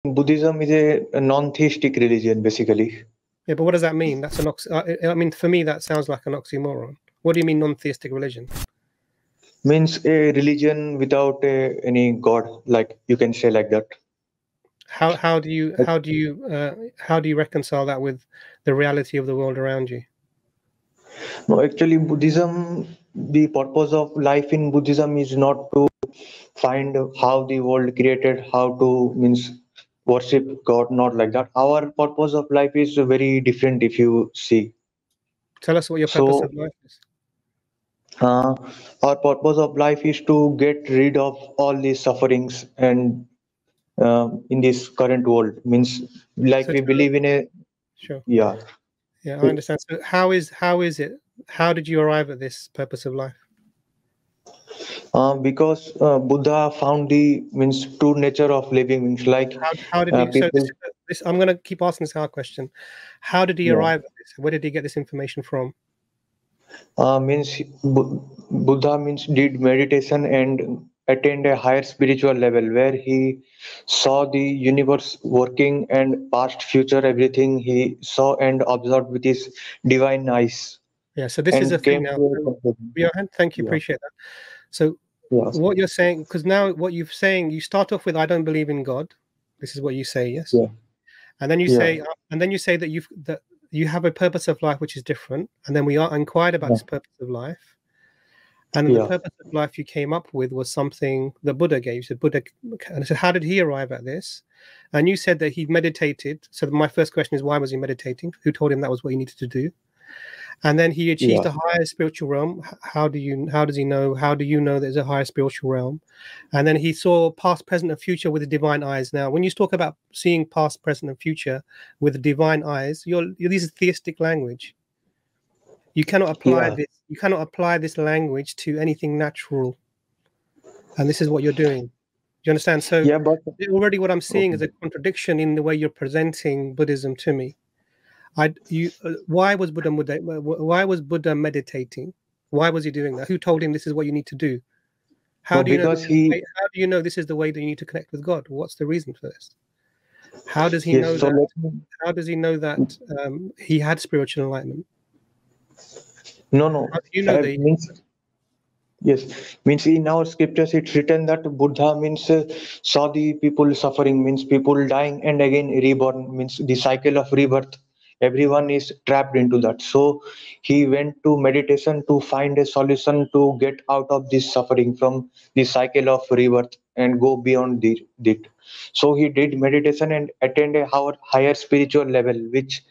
Buddhism is a non-theistic religion, basically. Yeah, but what does that mean? That's an I mean, for me, that sounds like an oxymoron. What do you mean non-theistic religion? Means a religion without any god, like you can say like that. How do you reconcile that with the reality of the world around you? No, actually, Buddhism, the purpose of life in Buddhism is not to find how the world created, how to means worship God, not like that. Our purpose of life is very different if you see. Tell us what your purpose So, of life is. uh, our purpose of life is to get rid of all these sufferings and in this current world. Means like So we believe in a sure. yeah. Yeah, I understand. So how is it? How did you arrive at this purpose of life? Because Buddha found the means true nature of living means like How did he? So people. this I'm going to keep asking this hard question. How did he Yeah. arrive at this? Where did he get this information from? Means Buddha means did meditation and attained a higher spiritual level where he saw the universe working and past, future, everything he saw and observed with his divine eyes Yeah. So this is a and thing came now. to a conclusion. Thank you. Yeah. Appreciate that. So Yes. what you're saying, because now what you're saying, you start off with I don't believe in God. This is what you say, yes. Yeah. And then you Yeah. say that you have a purpose of life which is different. And then we are inquired about Yeah. this purpose of life. And then the Yeah. purpose of life you came up with was something the Buddha gave. So Buddha, and I said, how did he arrive at this? And you said that he meditated. So my first question is, why was he meditating? Who told him that was what he needed to do? And then he achieved Yeah. a higher spiritual realm. How does he know? How do you know there's a higher spiritual realm? And then he saw past, present, and future with the divine eyes. Now, when you talk about seeing past, present, and future with the divine eyes, this is theistic language. You cannot apply Yeah. this. You cannot apply this language to anything natural. And this is what you're doing. Do you understand? So Yeah. But already what I'm seeing is okay. a contradiction in the way you're presenting Buddhism to me. Why was Buddha meditating? Why was he doing that? Who told him this is what you need to do? How No, do you know because he. how do you know this is the way that you need to connect with God? What's the reason for this? How does he know Yes. So that? let me. How does he know that he had spiritual enlightenment? No. No. How do you know that? Means yes, means in our scriptures it's written that Buddha means saw the people suffering, means people dying and again reborn, means the cycle of rebirth. Everyone is trapped into that. So he went to meditation to find a solution to get out of this suffering from the cycle of rebirth and go beyond it. So he did meditation and attained a higher spiritual level, which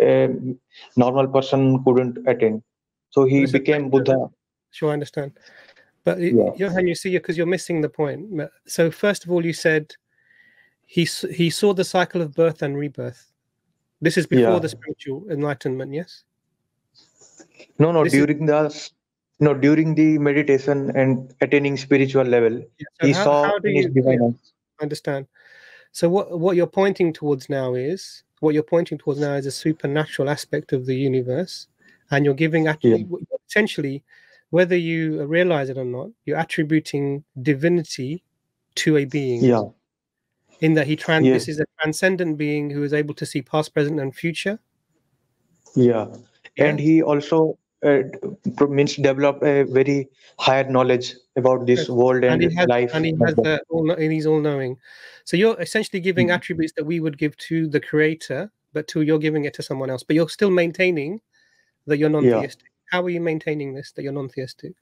a normal person couldn't attain. So he Listen, became Buddha. sure, I understand. But Yeah. Johan, you see, because you're missing the point. So first of all, you said he saw the cycle of birth and rebirth. This is before Yeah. the spiritual enlightenment, yes? No, This is during the meditation and attaining spiritual level, so he saw how do in his you divine eyes. understand? So what you're pointing towards now is a supernatural aspect of the universe, and you're giving Yeah. essentially, whether you realize it or not, you're attributing divinity to a being. Yeah. In that this Yes. is a transcendent being who is able to see past, present, and future. Yeah. Yeah. And he also means developed a very higher knowledge about this world And and he has, life. and he Like has that. and he's all knowing. So you're essentially giving attributes that we would give to the creator, but you're giving it to someone else. But you're still maintaining that you're Yeah. non-theistic. How are you maintaining this, that you're non-theistic?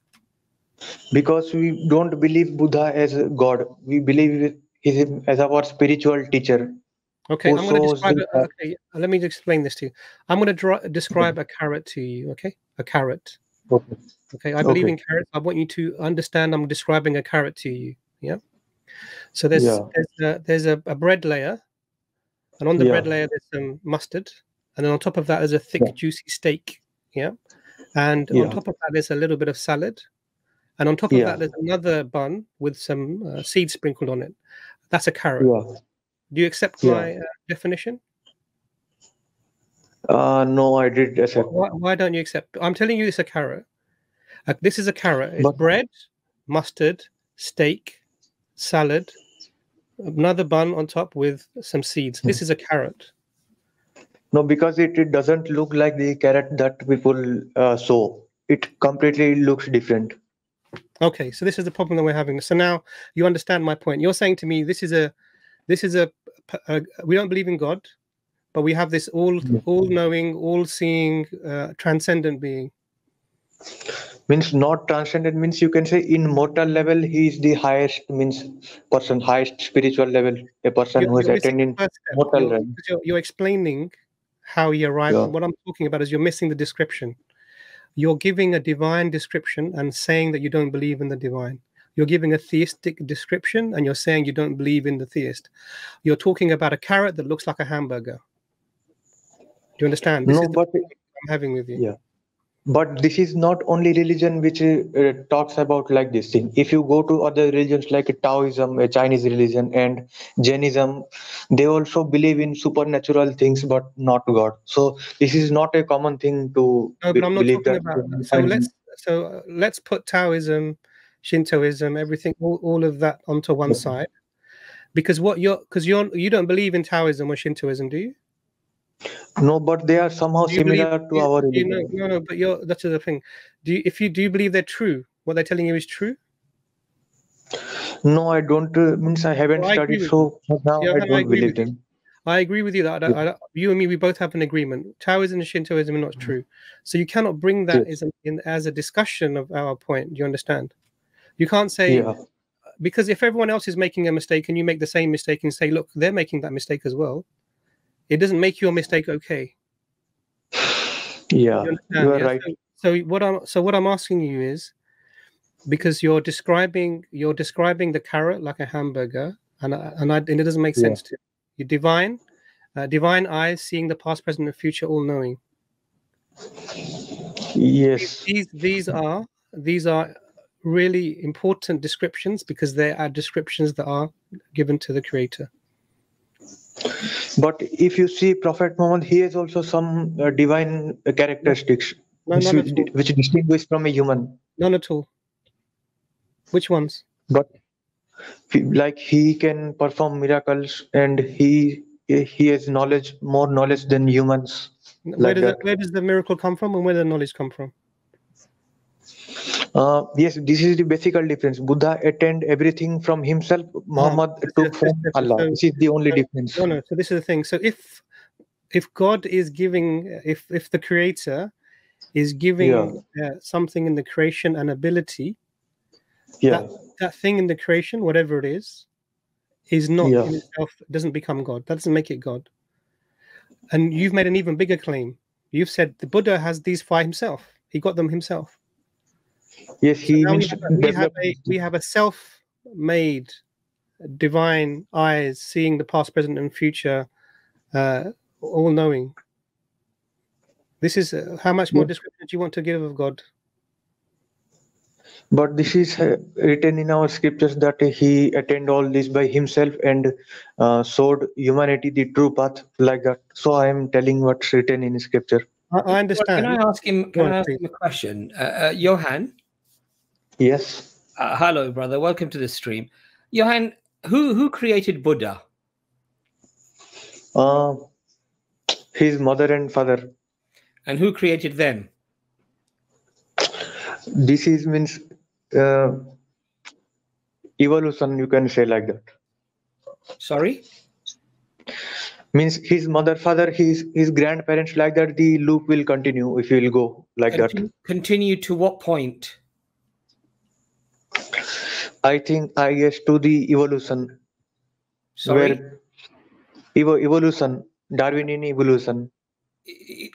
Because we don't believe Buddha as a God. We believe him as our spiritual teacher Okay, who I'm going to shows describe the it. Okay, let me explain this to you. I'm going to describe a carrot to you. Okay, a carrot. Okay. Okay, I believe Okay. in carrots. I want you to understand. I'm describing a carrot to you. Yeah. So Yeah. there's a bread layer, and on the Yeah. bread layer there's some mustard, and then on top of that there's a thick, Yeah. juicy steak. Yeah. And on Yeah. top of that there's a little bit of salad, and on top of that Yeah. there's another bun with some seeds sprinkled on it. That's a carrot. Yeah. Do you accept Yeah. my definition? No, I did accept. Why don't you accept? I'm telling you, it's a carrot. This is a carrot. It's But bread, mustard, steak, salad, another bun on top with some seeds. This is a carrot. No, because it doesn't look like the carrot that people sow. It completely looks different. Okay, so this is the problem that we're having. So now you understand my point. You're saying to me, this is a we don't believe in God, but we have this all-knowing, all-seeing, transcendent being. Means not transcendent, means you can say in mortal level he is the highest, means person, highest spiritual level, a person who has You're missing attained the in first step. mortal realm. You're explaining how he arrived. Yeah. What I'm talking about is you're missing the description. You're giving a divine description and saying that you don't believe in the divine. You're giving a theistic description and you're saying you don't believe in the theist. You're talking about a carrot that looks like a hamburger. Do you understand? This No, is the but problem I'm having with you. yeah. But this is not only religion which talks about like this thing. If you go to other religions like Taoism, a Chinese religion, and Jainism, they also believe in supernatural things, but not God. So this is not a common thing to No, but I'm not believe talking that. about that. Let's put Taoism, Shintoism, everything, all of that onto one side. Because you don't believe in Taoism or Shintoism, do you? No, but they are somehow Do you believe? similar to our religion. No. But that's the thing. Do you believe they're true? What they're telling you is true? No, I don't. Means I haven't Well, I agree studied, with you. so now Yeah, I no, I don't agree believe with you. them. I agree with you that you and me, we both have an agreement. Taoism and Shintoism are not true. So you cannot bring that Yes. as a discussion of our point. Do you understand? You can't say, Yeah. because if everyone else is making a mistake and you make the same mistake and say, look, they're making that mistake as well, it doesn't make your mistake okay. Yeah. You You understand? are Yeah. right. So what I'm asking you is, because you're describing the carrot like a hamburger, and it doesn't make Yeah. sense to you. Divine eyes, seeing the past, present, and future, all knowing. Yes. These are really important descriptions because they are descriptions that are given to the Creator. But if you see Prophet Muhammad, he has also some divine characteristics No, none at all. which distinguish from a human. None at all. Which ones? But like he can perform miracles, and he has knowledge, more knowledge than humans, Where like does that. where does the miracle come from, and where does the knowledge come from? Yes, this is the basic difference. Buddha attained everything from himself. Muhammad took from Allah. This is the only difference. No. So this is the thing. So if God is giving, if the Creator is giving something in the creation an ability, that thing in the creation, whatever it is not in itself, doesn't become God. That doesn't make it God. And you've made an even bigger claim. You've said the Buddha has these by himself. He got them himself. Yes, he so means we have a self-made divine eyes, seeing the past, present, and future, all knowing. This is how much more description do you want to give of God? But this is written in our scriptures that he attained all this by himself and showed humanity the true path, like that. So I am telling what's written in scripture. I understand. Can I ask him a question? Johan? Yes. Hello, brother. Welcome to the stream. Johan, who created Buddha? His mother and father. And who created them? This is means evolution, you can say, like that. Sorry? Means his mother, father, his grandparents, like that. The loop will continue if you will go like that. Continue to what point? I guess to the evolution. Sorry? Evolution, Darwinian evolution.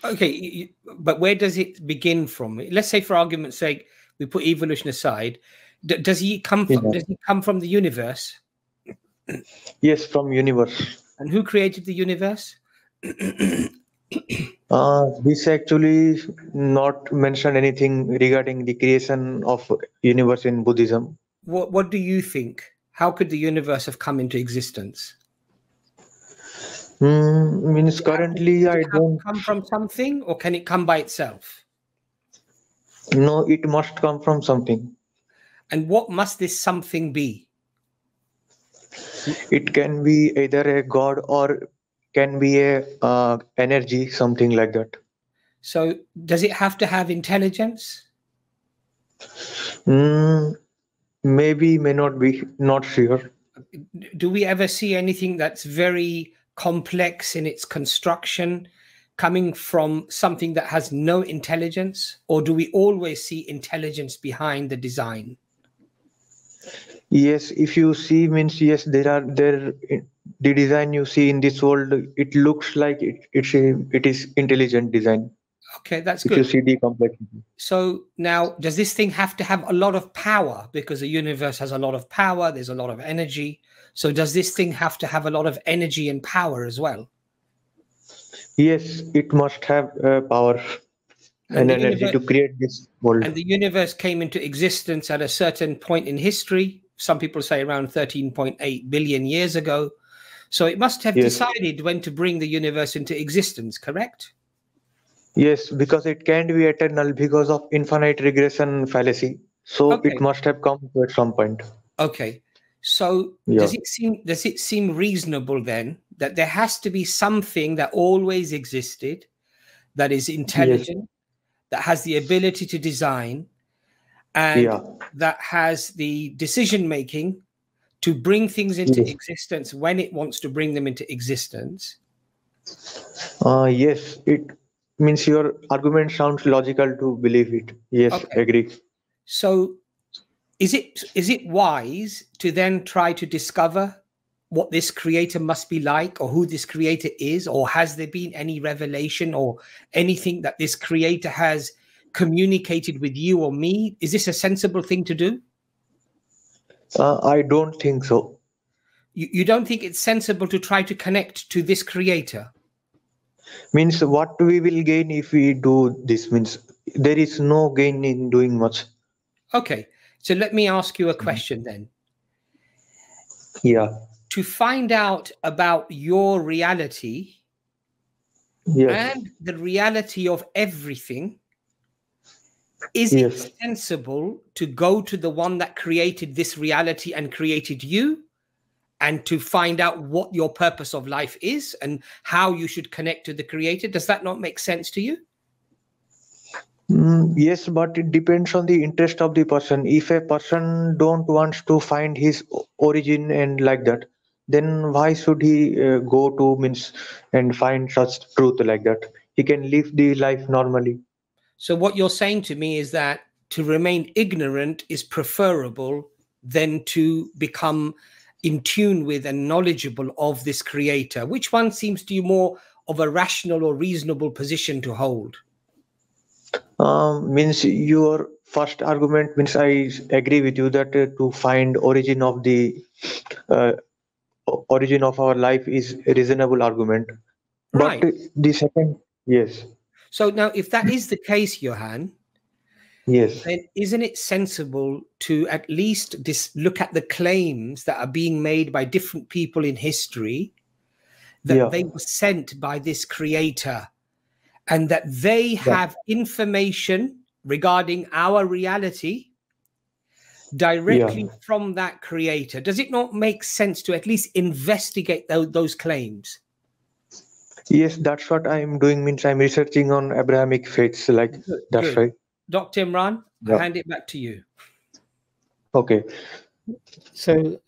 Okay, but where does it begin from? Let's say, for argument's sake, we put evolution aside. Does he come from? Does he come from the universe? Yes, from universe. And who created the universe? This actually not mentioned anything regarding the creation of universe in Buddhism. What do you think? How could the universe have come into existence? Means currently I don't come from something, or can it come by itself? No, it must come from something. And what must this something be? It can be either a god or can be a energy, something like that. So does it have to have intelligence? Mm, maybe, may not be, not sure. Do we ever see anything that's very complex in its construction coming from something that has no intelligence, or do we always see intelligence behind the design? Yes, if you see, means yes, there the design you see in this world, it looks like it is intelligent design. Okay, that's If you good. see the complexity. So now, does this thing have to have a lot of power? Because the universe has a lot of power, there's a lot of energy. So does this thing have to have a lot of energy and power as well? Yes, it must have power and energy to create this world. And the universe came into existence at a certain point in history. Some people say around 13.8 billion years ago. So it must have decided when to bring the universe into existence, correct? Yes, because it can't be eternal because of infinite regression fallacy. So it must have come to at some point. Okay. So does it seem reasonable then that there has to be something that always existed, that is intelligent, that has the ability to design, and that has the decision making to bring things into existence when it wants to bring them into existence? Yes, it means your argument sounds logical to believe it. Yes, agree. So is it wise to then try to discover what this creator must be like, or who this creator is, or has there been any revelation or anything that this creator has communicated with you or me? Is this a sensible thing to do? I don't think so. You don't think it's sensible to try to connect to this creator? Means what we will gain if we do this? Means there is no gain in doing much. Okay, so let me ask you a question then. Yeah. To find out about your reality and the reality of everything, is it sensible to go to the one that created this reality and created you, and to find out what your purpose of life is and how you should connect to the creator? Does that not make sense to you? Yes, but it depends on the interest of the person. If a person don't wants to find his origin and like that, then why should he go to means and find such truth like that? He can live the life normally. So what you're saying to me is that to remain ignorant is preferable than to become in tune with and knowledgeable of this creator. Which one seems to you more of a rational or reasonable position to hold? Means your first argument means I agree with you that to find origin of the origin of our life is a reasonable argument. Right. But the second, So now, if that is the case, Johan, then isn't it sensible to at least look at the claims that are being made by different people in history that they were sent by this creator, and that they have information regarding our reality directly from that creator? Does it not make sense to at least investigate those claims? Yes, that's what I'm doing. Means I'm researching on Abrahamic faiths. Like that's right. Dr. Imran, I hand it back to you. Okay. So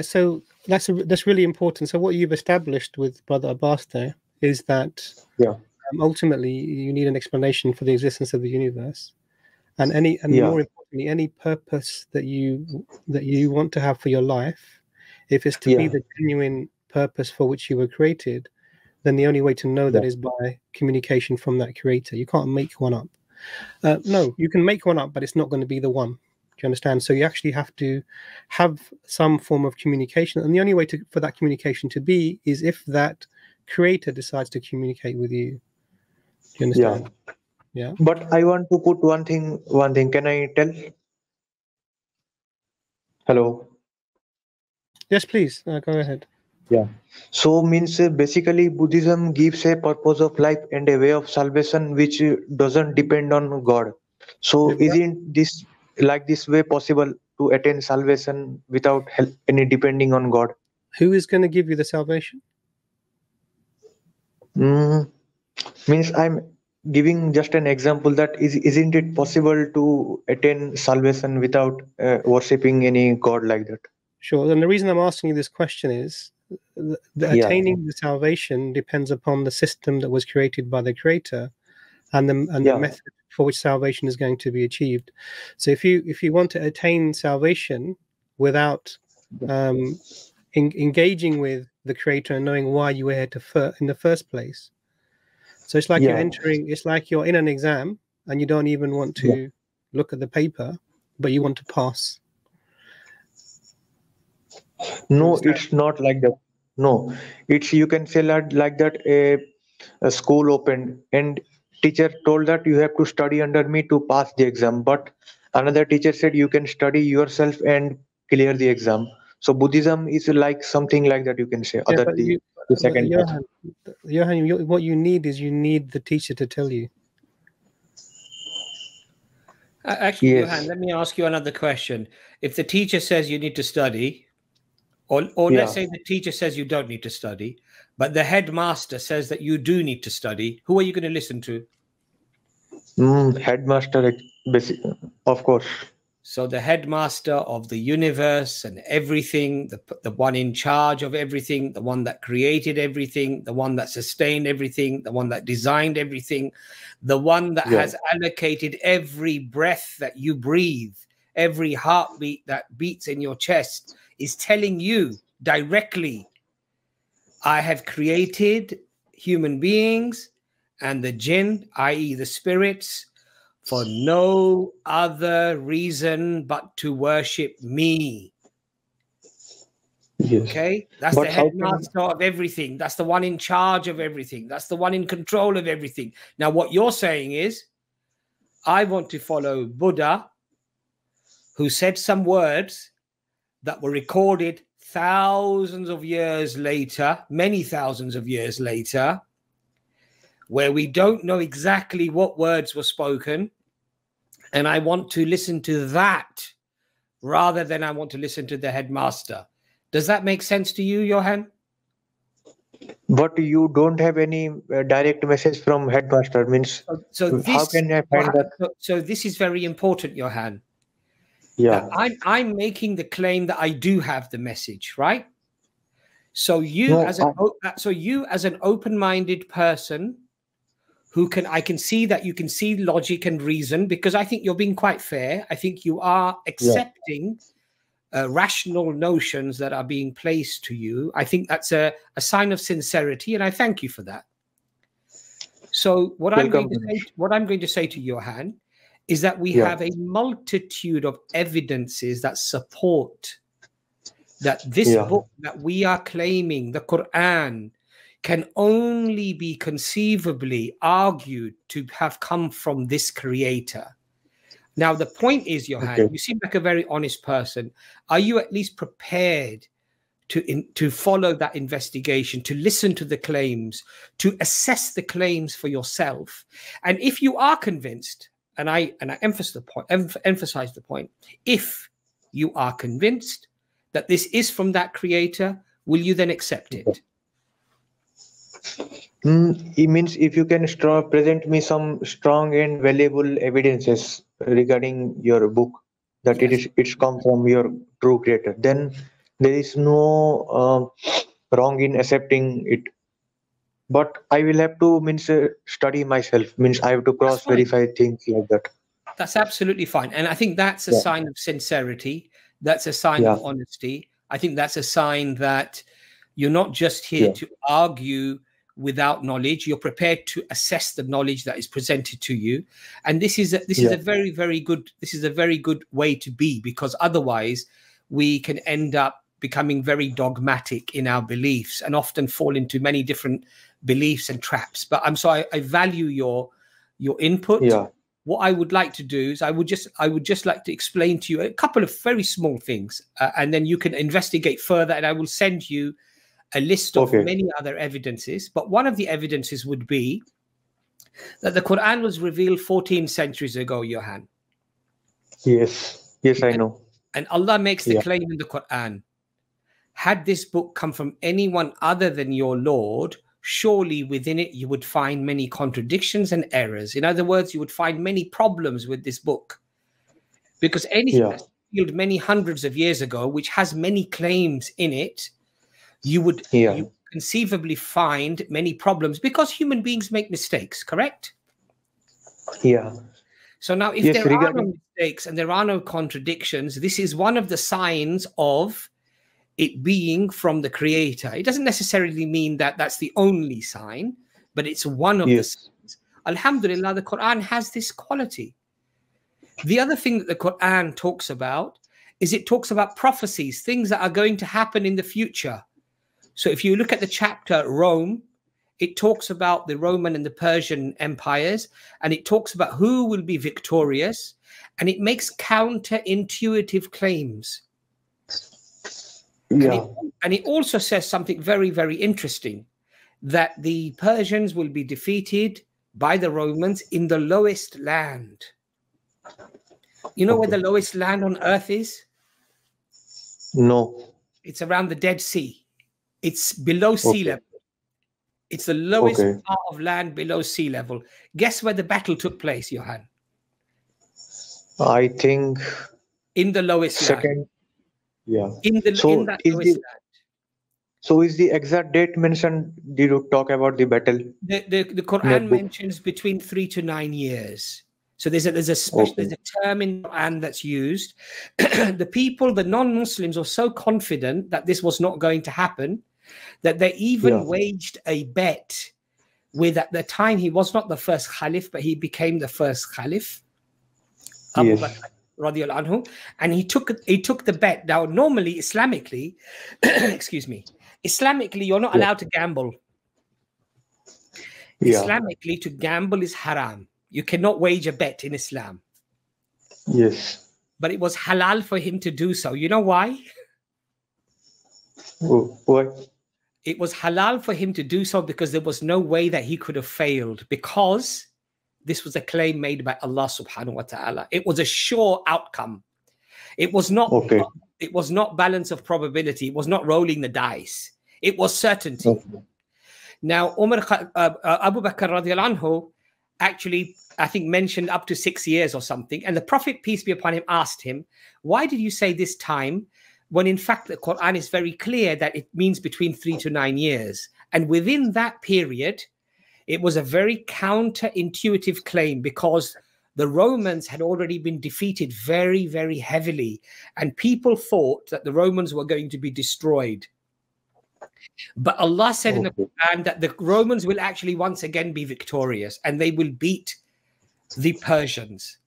so that's really important. So what you've established with Brother Abbas there is that ultimately you need an explanation for the existence of the universe, and more importantly, any purpose that you want to have for your life, if it's to be the genuine purpose for which you were created, then the only way to know that is by communication from that creator. You can't make one up. No, you can make one up, but it's not going to be the one. Do you understand? So you actually have to have some form of communication, and the only way for that communication to be is if that creator decides to communicate with you. Do you understand? Yeah. But I want to put one thing. Can I tell? Hello. Yes, please. Go ahead. Yeah. So means basically Buddhism gives a purpose of life and a way of salvation which doesn't depend on God. So isn't this like this way possible to attain salvation without help, any depending on God. Who is going to give you the salvation? Means I'm giving just an example that isn't it possible to attain salvation without worshipping any God like that? Sure. And the reason I'm asking you this question is the attaining the salvation depends upon the system that was created by the Creator and the method for which salvation is going to be achieved. So if you want to attain salvation without engaging with the Creator and knowing why you were here in the first place, so it's like it's like you're in an exam and you don't even want to look at the paper, but you want to pass. No, it's not like that. No, it's, you can say like that a school opened and teacher told that you have to study under me to pass the exam, but another teacher said you can study yourself and clear the exam. So Buddhism is like something like that, you can say. The second Johan, what you need is the teacher to tell you. Actually, Johan, let me ask you another question. If the teacher says you need to study, or let's say the teacher says you don't need to study, but the headmaster says that you do need to study, who are you going to listen to? Headmaster, of course. So the headmaster of the universe and everything, the one in charge of everything, the one that created everything, the one that sustained everything, the one that designed everything, the one that has allocated every breath that you breathe, every heartbeat that beats in your chest, is telling you directly, I have created human beings and the jinn, i.e. the spirits, for no other reason but to worship me. Okay, that's the headmaster of everything. That's the one in charge of everything. That's the one in control of everything. Now, what you're saying is, I want to follow Buddha, who said some words that were recorded thousands of years later, many thousands of years later, where we don't know exactly what words were spoken. And I want to listen to that rather than I want to listen to the headmaster. Does that make sense to you, Johan? But you don't have any direct message from headmaster. Means, how can I find that? So this is very important, Johan. Yeah. I'm making the claim that I do have the message, right? So you as an open-minded person I can see that you can see logic and reason, because I think you're being quite fair. I think you are accepting rational notions that are being placed to you. I think that's a sign of sincerity, and I thank you for that. So what I'm going to say to Johan is that we have a multitude of evidences that support that this book that we are claiming, the Quran, can only be conceivably argued to have come from this creator. Now, the point is, Johan, you seem like a very honest person. Are you at least prepared to follow that investigation, to listen to the claims, to assess the claims for yourself? And if you are convinced, and I emphasize the point, if you are convinced that this is from that creator, will you then accept it? It means if you can present me some strong and valuable evidences regarding your book that it's come from your true creator, then there is no wrong in accepting it. But I will have to study myself. Means I have to cross verify things like that. That's absolutely fine, and I think that's a sign of sincerity. That's a sign of honesty. I think that's a sign that you're not just here to argue without knowledge. You're prepared to assess the knowledge that is presented to you, and this is a very, very good. This is a very good way to be, because otherwise we can end up becoming very dogmatic in our beliefs and often fall into many different beliefs and traps. But I value your input. What I would like to do is I would just like to explain to you a couple of very small things, and then you can investigate further, and I will send you a list of many other evidences. But one of the evidences would be that the Quran was revealed 14 centuries ago, Johan. Yes, I know. And Allah makes the Yeah. claim in the Quran, had this book come from anyone other than your Lord, surely within it you would find many contradictions and errors. In other words, you would find many problems with this book. Because anything Yeah. that's revealed many hundreds of years ago, which has many claims in it, you would Yeah. conceivably find many problems because human beings make mistakes, correct? Yeah. So now if Yes, there are no regarding mistakes and there are no contradictions, this is one of the signs of it being from the Creator. It doesn't necessarily mean that that's the only sign, but it's one of the yes. signs. Alhamdulillah, the Quran has this quality. The other thing that the Quran talks about is it talks about prophecies, things that are going to happen in the future. So if you look at the chapter Rome, it talks about the Roman and the Persian empires, and it talks about who will be victorious, and it makes counterintuitive claims. Yeah. And it also says something very, very interesting, that the Persians will be defeated by the Romans in the lowest land. You know where the lowest land on earth is? No. It's around the Dead Sea. It's below sea level. It's the lowest part of land below sea level. Guess where the battle took place, Johan? I think In the lowest second. land. Yeah. In that lowest land. So is the exact date mentioned? Did you talk about the battle? The Quran mentions between 3 to 9 years. So there's a term in Quran that's used. The people, the non-Muslims, were so confident that this was not going to happen that they even waged a bet with, at the time, he was not the first Caliph, but he became the first Caliph, Abu Bakr radiallahu anhu, and he took the bet. Now, normally, Islamically, excuse me, Islamically, you're not allowed to gamble. Islamically, to gamble is haram. You cannot wage a bet in Islam. Yes. But it was halal for him to do so. You know why? Why? It was halal for him to do so because there was no way that he could have failed, because this was a claim made by Allah subhanahu wa ta'ala. It was a sure outcome. It was not it was not balance of probability. It was not rolling the dice. It was certainty. Now, Abu Bakr radiallahu anhu actually, I think, mentioned up to 6 years or something. And the Prophet, peace be upon him, asked him, why did you say this time, when in fact the Quran is very clear that it means between 3 to 9 years? And within that period, it was a very counterintuitive claim, because the Romans had already been defeated very, very heavily. And people thought that the Romans were going to be destroyed. But Allah said in the Quran that the Romans will actually once again be victorious, and they will beat the Persians,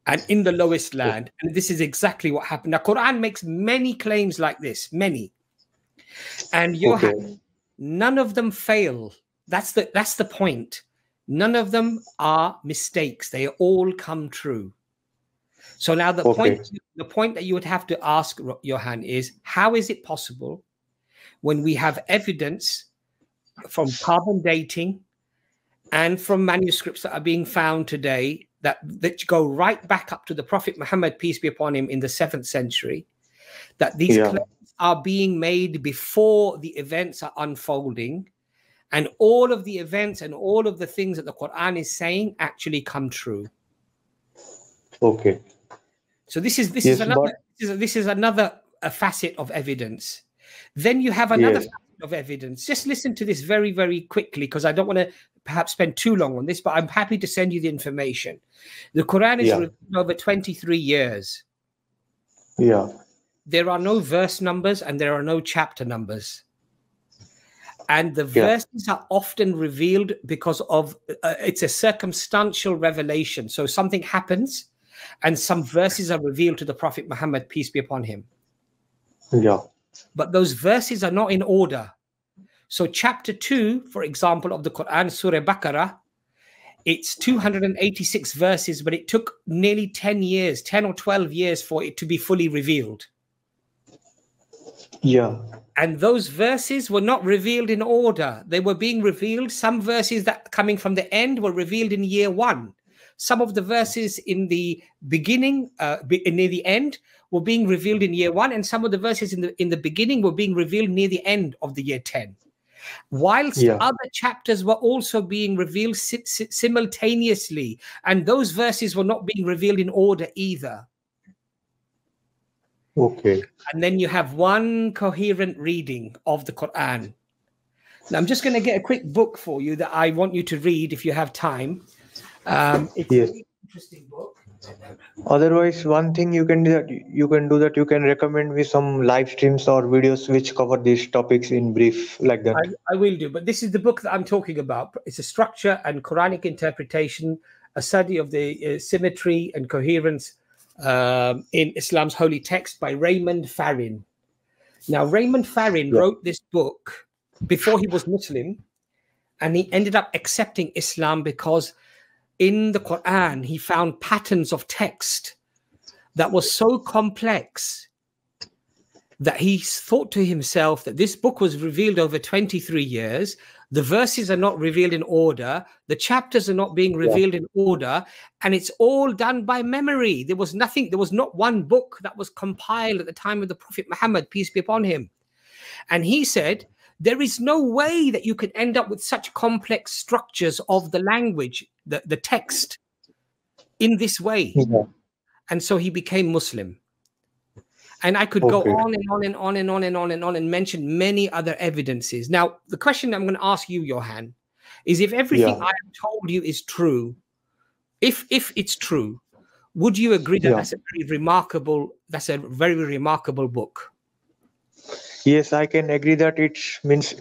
and in the lowest land. And this is exactly what happened. Now, Quran makes many claims like this, many. And none of them fail. That's the point. None of them are mistakes. They all come true. So now the point that you would have to ask, Johan, is how is it possible, when we have evidence from carbon dating and from manuscripts that are being found today that go right back up to the Prophet Muhammad, peace be upon him, in the 7th century, that these claims are being made before the events are unfolding, and all of the events and all of the things that the Quran is saying actually come true. So this is another facet of evidence. Then you have another facet of evidence. Just listen to this very, very quickly, because I don't want to perhaps spend too long on this, but I'm happy to send you the information. The Quran is written over 23 years. There are no verse numbers and there are no chapter numbers. And the verses are often revealed because of, it's a circumstantial revelation. So something happens and some verses are revealed to the Prophet Muhammad, peace be upon him. But those verses are not in order. So chapter 2, for example, of the Quran, Surah Baqarah, it's 286 verses, but it took nearly 10 years, 10 or 12 years for it to be fully revealed. And those verses were not revealed in order. They were being revealed. Some verses that coming from the end were revealed in year 1. some of the verses in the beginning, near the end, were being revealed in year 1, and some of the verses in the beginning were being revealed near the end of the year 10. Whilst other chapters were also being revealed simultaneously, and those verses were not being revealed in order either. Okay. And then you have one coherent reading of the Quran. Now, I'm just going to get a quick book for you that I want you to read if you have time. It's a really interesting book. Otherwise, one thing you can do you can recommend me some live streams or videos which cover these topics in brief, like that. I will do, but this is the book that I'm talking about. It's a structure and Quranic interpretation, a study of the symmetry and coherence in Islam's holy text by Raymond Farin. Now, Raymond Farin wrote this book before he was Muslim, and he ended up accepting Islam because in the Quran, he found patterns of text that was so complex that he thought to himself that this book was revealed over 23 years. The verses are not revealed in order. The chapters are not being revealed in order. And it's all done by memory. There was not one book that was compiled at the time of the Prophet Muhammad, peace be upon him. And he said, there is no way that you can end up with such complex structures of the language, the text, in this way. And so he became Muslim. And I could go on and on and on and on and on and on and mention many other evidences. Now, the question I'm going to ask you, Johan, is if everything I have told you is true, if it's true, would you agree that that's a very remarkable book? Yes, I can agree that it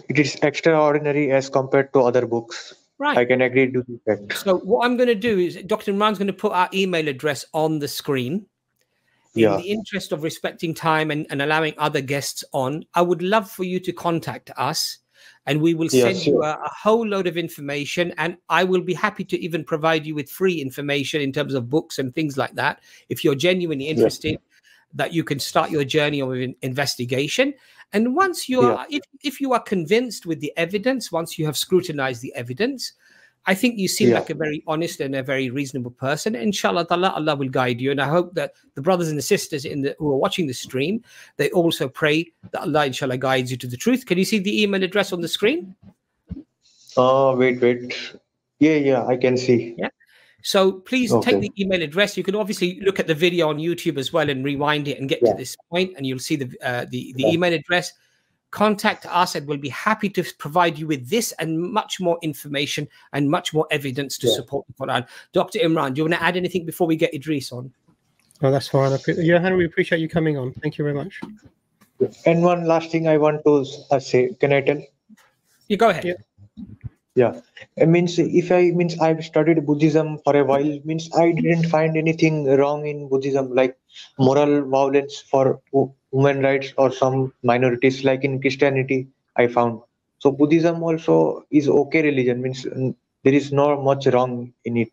is extraordinary as compared to other books. Right. I can agree to that. So what I'm going to do is Dr. Imran's going to put our email address on the screen. In the interest of respecting time and allowing other guests on, I would love for you to contact us, and we will send you a whole load of information, and I will be happy to even provide you with free information in terms of books and things like that. If you're genuinely interested, that you can start your journey of investigation. And once you are, if you are convinced with the evidence, once you have scrutinized the evidence, I think you seem like a very honest and a very reasonable person. Inshallah, Allah will guide you. And I hope that the brothers and the sisters who are watching the stream, they also pray that Allah, inshallah, guides you to the truth. Can you see the email address on the screen? Wait. Yeah, I can see. Yeah. So please take the email address. You can obviously look at the video on YouTube as well and rewind it and get to this point, and you'll see the email address. Contact us, and we'll be happy to provide you with this and much more information and much more evidence to support the Quran. Dr. Imran, do you want to add anything before we get Idris on? No, that's fine. Johan, we appreciate you coming on. Thank you very much. And one last thing I want to say. Can I tell? You go ahead. I've studied Buddhism for a while. I didn't find anything wrong in Buddhism, like moral violence for human rights or some minorities, like in Christianity I found. So Buddhism also is okay religion, there is not much wrong in it.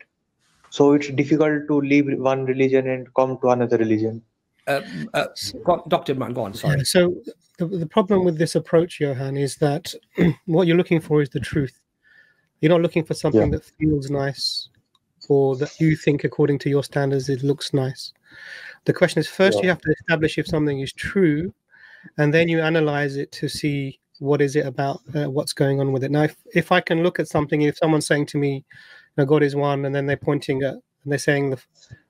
So it's difficult to leave one religion and come to another religion. Dr. Imran, go on, sorry. So the problem with this approach, Johan, is that what you're looking for is the truth. You're not looking for something that feels nice or that you think, according to your standards, it looks nice. The question is, first you have to establish if something is true, and then you analyze it to see what is it about, what's going on with it. Now, if I can look at something, if someone's saying to me, God is one, and then they're pointing at, and they're saying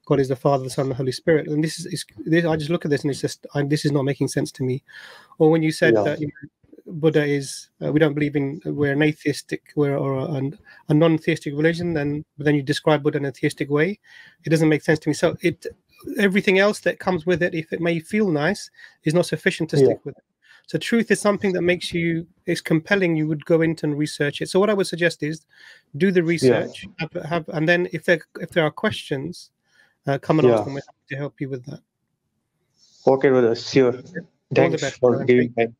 God is the Father, the Son, and the Holy Spirit, and this I just look at this and it's just, this is not making sense to me. Or when you said that Buddha is, we don't believe in, we're an atheistic, we're a non-theistic religion, but then you describe Buddha in a theistic way, it doesn't make sense to me. So everything else that comes with it, if it may feel nice, is not sufficient to stick with it. So truth is something that is compelling. You would go into and research it. So what I would suggest is do the research, and then if there are questions, come and ask them. We're happy to help you with that. Okay, brother. Sure. Thanks for giving time.